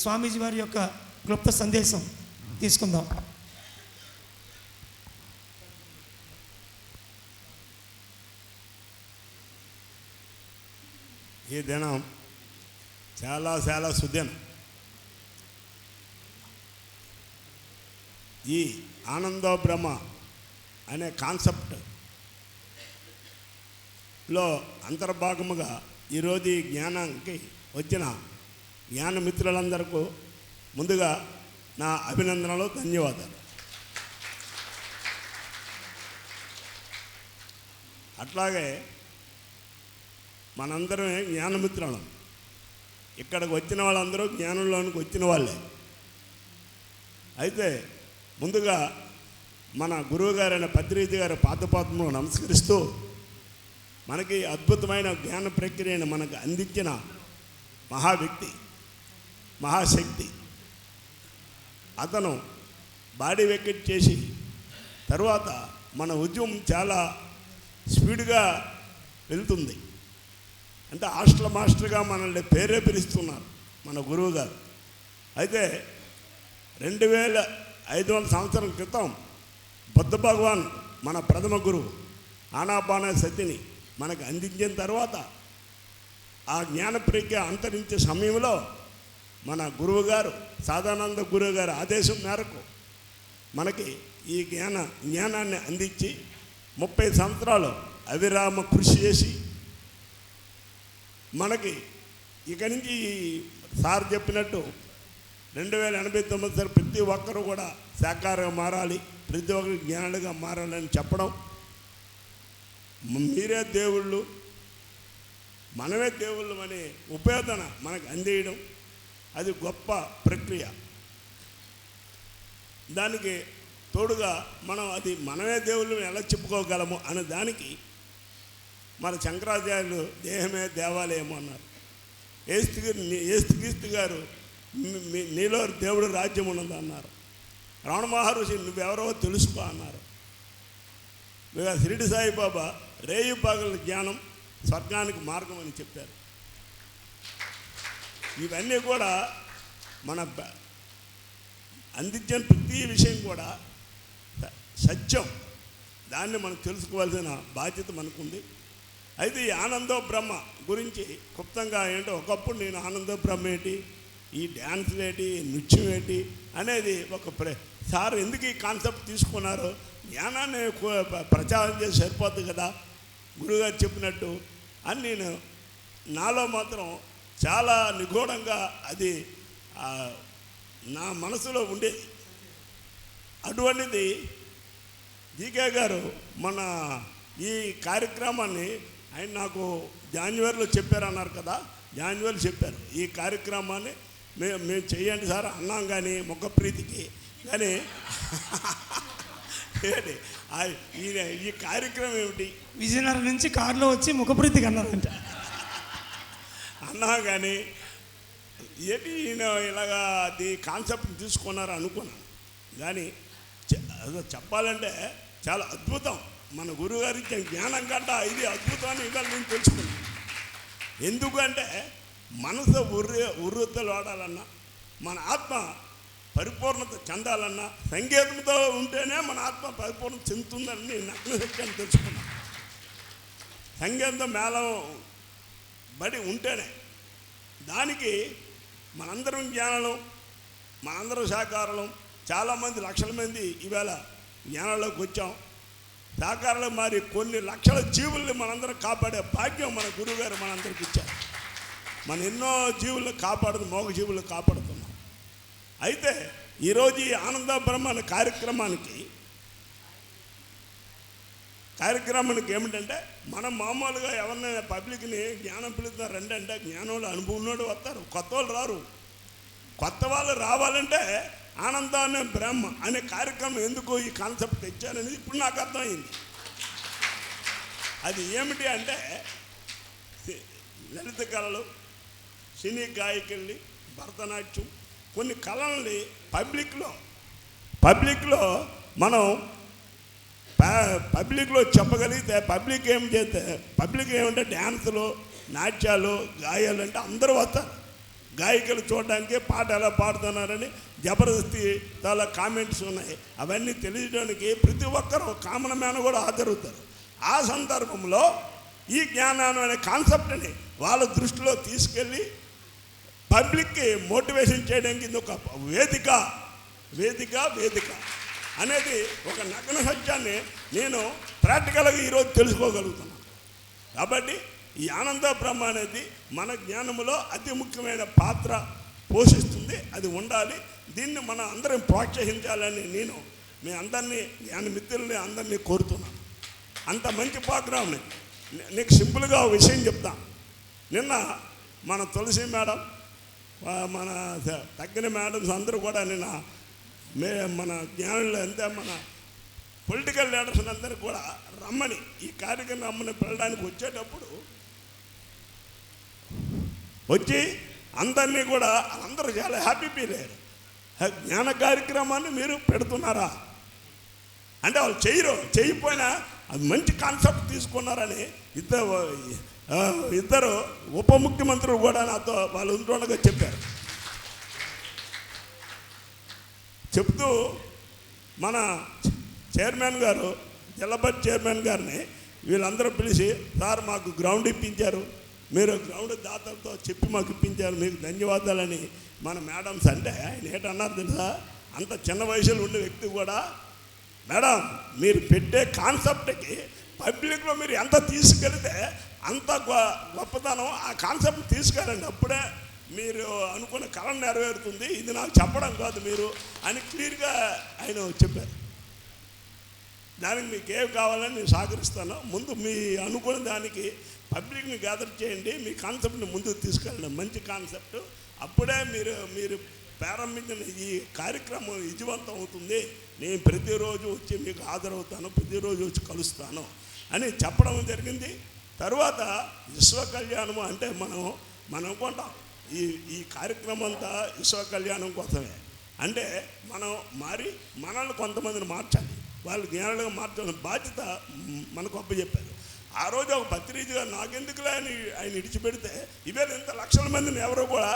స్వామీజీ వారి యొక్క క్లుప్త సందేశం తీసుకుందాం. ఈ దినం చాలా చాలా సుదినం. ఈ ఆనందో బ్రహ్మ అనే కాన్సెప్ట్లో అంతర్భాగముగా ఈరోజు ఈ జ్ఞానానికి వచ్చిన జ్ఞాన మిత్రులందరికీ ముందుగా నా అభినందనలు, ధన్యవాదాలు. అట్లాగే మనందరం జ్ఞానమిత్రులం. ఇక్కడికి వచ్చిన వాళ్ళందరూ జ్ఞానంలోనికి వచ్చిన వాళ్ళే. అయితే ముందుగా మన గురువుగారైన పత్రిజీ గారి పాదపద్మను నమస్కరిస్తూ మనకి అద్భుతమైన జ్ఞాన ప్రక్రియను మనకు అందించిన మహా వ్యక్తి, మహాశక్తి. అతను బాడీ వెకెట్ చేసి తర్వాత మన ఉద్యమం చాలా స్పీడ్గా వెళ్తుంది. అంటే హాస్టల్ మాస్టర్గా మనల్ని ప్రేరేపిస్తున్నారు మన గురువు గారు. అయితే 2500 సంవత్సరం క్రితం బుద్ధ భగవాన్ మన ప్రథమ గురువు ఆనాపాన సతిని మనకు అందించిన తర్వాత ఆ జ్ఞాన ప్రజ్ఞ అంతరించే సమయంలో మన గురువుగారు సాదానంద గురువు గారి ఆదేశం మేరకు మనకి ఈ జ్ఞానాన్ని అందించి 30 సంవత్సరాలు అవిరామ కృషి చేసి మనకి ఇక నుంచి సార్ చెప్పినట్టు 2089 ప్రతి ఒక్కరూ కూడా సాకారంగా మారాలి, ప్రతి ఒక్కరు జ్ఞానులుగా మారాలని చెప్పడం, మీరే దేవుళ్ళు మనమే దేవుళ్ళు అనే ఉపయోగన మనకు అందేయడం, అది గొప్ప ప్రక్రియ. దానికి తోడుగా మనం అది మనమే దేవుళ్ళు ఎలా చెప్పుకోగలము అనే దానికి మన శంకరాచార్యులు దేహమే దేవాలయము అన్నారు. ఏసుక్రీస్తు గారు నీలో దేవుడు రాజ్యం ఉన్నది అన్నారు. రమణ మహర్షి నువ్వెవరో తెలుసుకో అన్నారు. షిరిడి సాయిబాబా రేయి పగల జ్ఞానం స్వర్గానికి మార్గం అని చెప్పారు. ఇవన్నీ కూడా మన అందించిన ప్రతి విషయం కూడా సత్యం. దాన్ని మనం తెలుసుకోవాల్సిన బాధ్యత మనకుంది. అయితే ఈ ఆనందో బ్రహ్మ గురించి క్లుప్తంగా ఏంటో, ఒకప్పుడు నేను ఆనందో బ్రహ్మ ఏంటి, ఈ డ్యాన్సులు ఏంటి, నృత్యం ఏంటి అనేది ఒక సార్ ఎందుకు ఈ కాన్సెప్ట్ తీసుకున్నారో, జ్ఞానాన్ని ప్రచారం చేసి సరిపోతుంది కదా గురువుగారు చెప్పినట్టు అని నేను నాలో మాత్రం చాలా నిగూఢంగా అది నా మనసులో ఉండేది. అటువంటిది జీకే గారు మన ఈ కార్యక్రమాన్ని ఆయన నాకు జాన్యువరిలో చెప్పారన్నారు కదా, జాన్యువరి చెప్పారు ఈ కార్యక్రమాన్ని మేము చెయ్యండి సార్ అన్నాం. కానీ మొక్క ప్రీతికి కానీ ఈ కార్యక్రమం ఏమిటి, విజయనగరం నుంచి కారులో వచ్చి ముఖప్రీతికి అన్నారంట అన్నా. కానీ ఏంటి ఈయన ఇలాగా అది కాన్సెప్ట్ తీసుకున్నారు అనుకున్నాను. కానీ చెప్పాలంటే చాలా అద్భుతం. మన గురువుగారి జ్ఞానం కంట ఇది అద్భుతం అని ఇవాళ నేను తెలుసుకున్నాను. ఎందుకంటే మనసు ఉర్రూతలు వాడాలన్నా, మన ఆత్మ పరిపూర్ణత చెందాలన్నా సంగీతంతో ఉంటేనే మన ఆత్మ పరిపూర్ణత చెందుతుందని నేను నగ్నశక్తిని తెలుసుకున్నాను. సంగీతం మేళం బడి ఉంటేనే దానికి మనందరం జ్ఞానం, మనందరం సహకారం. చాలామంది లక్షల మంది ఈవేళ జ్ఞానంలోకి వచ్చాం. సహకారంలో మరి కొన్ని లక్షల జీవుల్ని మనందరం కాపాడే భాగ్యం మన గురువుగారు మనందరికి ఇచ్చారు. మన ఎన్నో జీవులను మోగ జీవులు కాపాడుతున్నాం. అయితే ఈరోజు ఈ ఆనంద బ్రహ్మ అనే కార్యక్రమానికి ఏమిటంటే, మనం మామూలుగా ఎవరినైనా పబ్లిక్ని జ్ఞానం పిలుస్తున్నారు రండి అంటే జ్ఞానంలో అనుభవం ఉన్నోడు వస్తారు, కొత్త వాళ్ళు రారు. కొత్త వాళ్ళు రావాలంటే ఆనందాన్ని బ్రహ్మ అనే కార్యక్రమం ఎందుకు ఈ కాన్సెప్ట్ తెచ్చారనేది ఇప్పుడు నాకు అర్థమైంది. అది ఏమిటి అంటే, లలిత కళలు, సినీ గాయకుల్ని, భరతనాట్యం, కొన్ని కళల్ని పబ్లిక్లో మనం చెప్పగలిగితే పబ్లిక్ ఏమంటే డ్యాన్సులు, నాట్యాలు, గాయాలు అంటే అందరూ వస్తారు. గాయకులు చూడడానికి పాట ఎలా పాడుతున్నారని జబర్దస్తి చాలా కామెంట్స్ ఉన్నాయి. అవన్నీ తెలియడానికి ప్రతి ఒక్కరు కామన్ మ్యాన్ కూడా హాజరవుతారు. ఆ సందర్భంలో ఈ జ్ఞానం అనే కాన్సెప్ట్ని వాళ్ళ దృష్టిలో తీసుకెళ్ళి పబ్లిక్కి మోటివేషన్ చేయడానికి ఇది ఒక వేదిక అనేది ఒక నగ్న సత్యాన్ని నేను ప్రాక్టికల్గా ఈరోజు తెలుసుకోగలుగుతున్నాను. కాబట్టి ఈ ఆనంద బ్రహ్మ అనేది మన జ్ఞానంలో అతి ముఖ్యమైన పాత్ర పోషిస్తుంది. అది ఉండాలి. దీన్ని మన అందరం ప్రోత్సహించాలని నేను మీ అందరినీ జ్ఞాన మిత్రుల్ని అందరినీ కోరుతున్నాను. అంత మంచి ప్రోగ్రామ్ని నీకు సింపుల్గా ఒక విషయం చెప్తాను. నిన్న మన తులసి మేడం, మన తగ్గిన మేడమ్స్ అందరూ కూడా నిన్న మన జ్ఞానులు అంతే మన పొలిటికల్ లీడర్స్ అందరూ కూడా రమ్మని ఈ కార్యక్రమం రమ్మని పిలవడానికి వచ్చేటప్పుడు వచ్చి అందరినీ కూడా అందరూ చాలా హ్యాపీ ఫీల్ అయ్యారు. జ్ఞాన కార్యక్రమాన్ని మీరు పెడుతున్నారా అంటే వాళ్ళు చేయకపోయినా అది మంచి కాన్సెప్ట్ తీసుకున్నారని ఇద్దరు ఉప ముఖ్యమంత్రులు కూడా నాతో వాళ్ళు ఉంటుండగా చెప్పారు. చెప్తూ మన చైర్మన్ గారు, జిల్లా పరిషత్ చైర్మన్ గారిని వీళ్ళందరూ పిలిచి, సార్ మాకు గ్రౌండ్ ఇప్పించారు, మీరు గ్రౌండ్ దాతలతో చెప్పి మాకు ఇప్పించారు, మీకు ధన్యవాదాలని మన మేడమ్స్ అంటే ఆయన ఏంటన్నారు తెలుసా? అంత చిన్న వయసులో ఉండే వ్యక్తి కూడా, మేడం మీరు పెట్టే కాన్సెప్ట్కి పబ్లిక్లో మీరు ఎంత తీసుకెళ్తే అంత గొప్పతనం, ఆ కాన్సెప్ట్ తీసుకెళ్ళండి, అప్పుడే మీరు అనుకున్న కళ నెరవేరుతుంది, ఇది నాకు చెప్పడం కాదు మీరు అని క్లియర్గా ఆయన చెప్పారు. దానికి మీకు ఏం కావాలని నేను సహకరిస్తాను. ముందు మీ అనుకున్న దానికి పబ్లిక్ని గ్యాదర్ చేయండి, మీ కాన్సెప్ట్ని ముందుకు తీసుకెళ్ళండి, మంచి కాన్సెప్ట్, అప్పుడే మీరు ప్రారంభించిన ఈ కార్యక్రమం విజయవంతం అవుతుంది. నేను ప్రతిరోజు వచ్చి మీకు హాజరవుతాను, ప్రతిరోజు వచ్చి కలుస్తాను అని చెప్పడం జరిగింది. తర్వాత విశ్వ కళ్యాణము అంటే మనం అనుకుంటాం ఈ కార్యక్రమం అంతా విశ్వ కళ్యాణం కోసమే. అంటే మనం మనల్ని కొంతమందిని మార్చాలి, వాళ్ళు జ్ఞానులుగా మార్చాలని బాధ్యత మనకు అప్పచెప్పారు. ఆ రోజు ఒక పత్రికగా నాకెందుకులే అని ఆయన విడిచిపెడితే ఇవేళ ఇంత లక్షల మందిని ఎవరు కూడా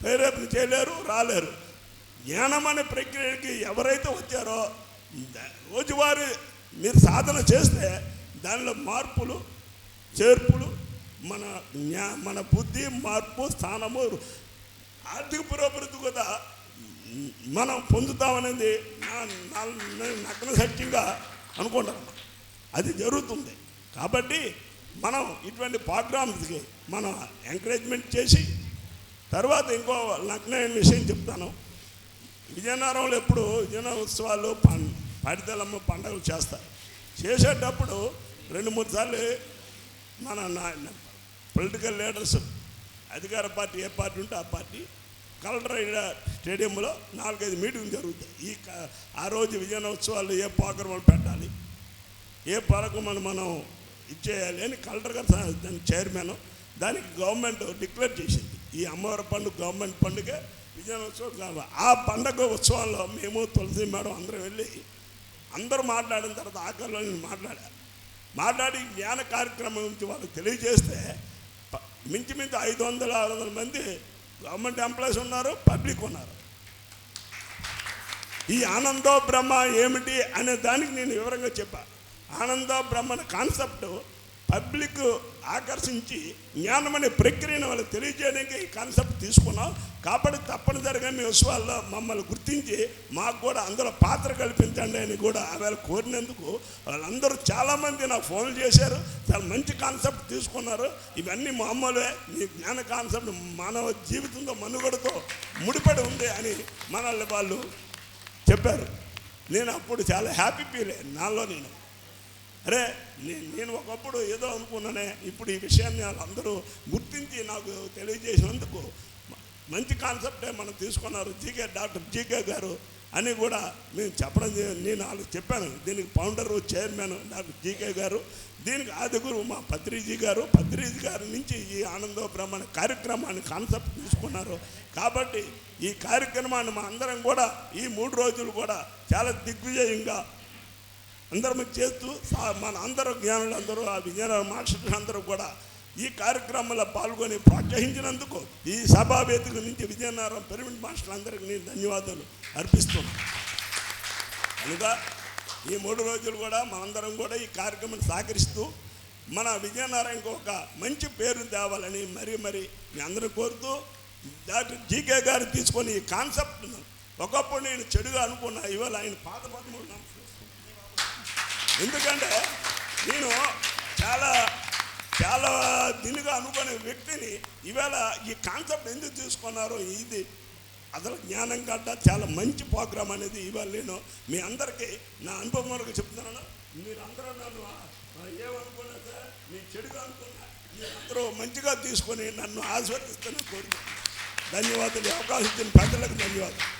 ప్రేరేపణ చేయలేరు, రాలేరు. జ్ఞానం అనే ప్రక్రియకి ఎవరైతే వచ్చారో రోజువారీ మీరు సాధన చేస్తే దానిలో మార్పులు చేర్పులు మన బుద్ధి మార్పు స్థానము ఆర్థిక పురోభివృద్ధి కూడా మనం పొందుతామనేది నగ్న సత్యంగా అనుకుంటాను. అది జరుగుతుంది. కాబట్టి మనం ఇటువంటి ప్రోగ్రామ్స్కి మనం ఎంకరేజ్మెంట్ చేసి, తర్వాత ఇంకో నగ్నమైన విషయం చెప్తాను. విజయనగరంలో ఎప్పుడు విజయనగరం ఉత్సవాలు పాడితెల్లమ్మ పండుగలు చేస్తారు. చేసేటప్పుడు 2-3 సార్లు మన పొలిటికల్ లీడర్స్, అధికార పార్టీ ఏ పార్టీ ఉంటే ఆ పార్టీ కలెక్టర్ స్టేడియంలో 4-5 మీటింగ్లు జరుగుతాయి. ఆ రోజు విజయనగరం ఉత్సవాలు ఏ ప్రోగ్రామాలు పెట్టాలి, ఏ పథకం మనం ఇచ్చేయాలి అని కలెక్టర్ గారు దాని చైర్మన్, దానికి గవర్నమెంట్ డిక్లేర్ చేసింది. ఈ అమ్మవారి పండుగ గవర్నమెంట్ పండుగ, విజయనగరం ఉత్సవం. ఆ పండుగ ఉత్సవాల్లో మేము తులసి మేడం అందరం వెళ్ళి అందరూ మాట్లాడిన తర్వాత ఆఖరిలో నేను మాట్లాడి జ్ఞాన కార్యక్రమం గురించి వాళ్ళకి తెలియజేస్తే మించి 500-600 మంది గవర్నమెంట్ ఎంప్లాయీస్ ఉన్నారు, పబ్లిక్ ఉన్నారు. ఈ ఆనందో బ్రహ్మ ఏమిటి అనే దానికి నేను వివరంగా చెప్పాను. ఆనందో బ్రహ్మ కాన్సెప్ట్ పబ్లిక్ ఆకర్షించి జ్ఞానం అనే ప్రక్రియను వాళ్ళకి తెలియజేయడానికి ఈ కాన్సెప్ట్ తీసుకున్నాం. కాబట్టి తప్పనిసరిగా మీ ఉత్సవాల్లో మమ్మల్ని గుర్తించి మాకు కూడా అందులో పాత్ర కల్పించండి అని కూడా ఆవేళ కోరినందుకు వాళ్ళందరూ చాలామంది నాకు ఫోన్లు చేశారు. చాలా మంచి కాన్సెప్ట్ తీసుకున్నారు. ఇవన్నీ మామూలే, మీ జ్ఞాన కాన్సెప్ట్ మానవ జీవితంతో మనుగడతో ముడిపడి ఉంది అని మనల్ని వాళ్ళు చెప్పారు. నేను అప్పుడు చాలా హ్యాపీ ఫీల్ అయ్యాను నాలో నేను. అరే నేను ఒకప్పుడు ఏదో అనుకున్నానే, ఇప్పుడు ఈ విషయాన్ని వాళ్ళందరూ గుర్తించి నాకు తెలియజేసినందుకు మంచి కాన్సెప్టే మనం తీసుకున్నారు. డాక్టర్ జీకే గారు అని కూడా మేము చెప్పడం, నేను వాళ్ళకి చెప్పాను. దీనికి ఫౌండరు చైర్మన్ డాక్టర్ జీకే గారు, దీనికి ఆదిగురు మా పత్రిజీ గారి నుంచి ఈ ఆనందో బ్రహ్మణ కార్యక్రమాన్ని కాన్సెప్ట్ తీసుకున్నారు. కాబట్టి ఈ కార్యక్రమాన్ని మా అందరం కూడా ఈ 3 రోజులు కూడా చాలా దిగ్విజయంగా అందరం చేస్తూ మన అందరూ జ్ఞానులు అందరూ ఆ విజయనగరం మాస్టర్లు అందరూ కూడా ఈ కార్యక్రమంలో పాల్గొని ప్రోత్సహించినందుకు ఈ సభా వేదిక నుంచి విజయనగరం పిరమిడ్ మాస్టర్లందరికీ నేను ధన్యవాదాలు అర్పిస్తున్నాను. కనుక ఈ 3 రోజులు కూడా మనందరం కూడా ఈ కార్యక్రమాన్ని సహకరిస్తూ మన విజయనగరంకి ఒక మంచి పేరు తేవాలని మరీ మీ అందరూ కోరుతూ, డాక్టర్ జీకే గారు తీసుకొని ఈ కాన్సెప్ట్ను ఒకప్పుడు నేను చెడుగా అనుకున్నా, ఇవాళ ఆయన పాత పదమూడు ఎందుకంటే నేను చాలా దీనిగా అనుకునే వ్యక్తిని ఇవాళ ఈ కాన్సెప్ట్ ఎందుకు తీసుకున్నారో ఇది అసలు జ్ఞానం గడ్డ చాలా మంచి ప్రోగ్రాం అనేది ఇవాళ నేను మీ అందరికీ నా అనుభవం వరకు చెప్తున్నాను. మీరు అందరూ నన్ను ఏమనుకున్నా సార్, నేను చెడుగా అనుకున్నా, మీరందరూ మంచిగా తీసుకొని నన్ను ఆస్వాదిస్తున్న కోరుకుంటున్నాను. ధన్యవాదాలు. అవకాశం ఇచ్చిన ప్రజలకు ధన్యవాదాలు.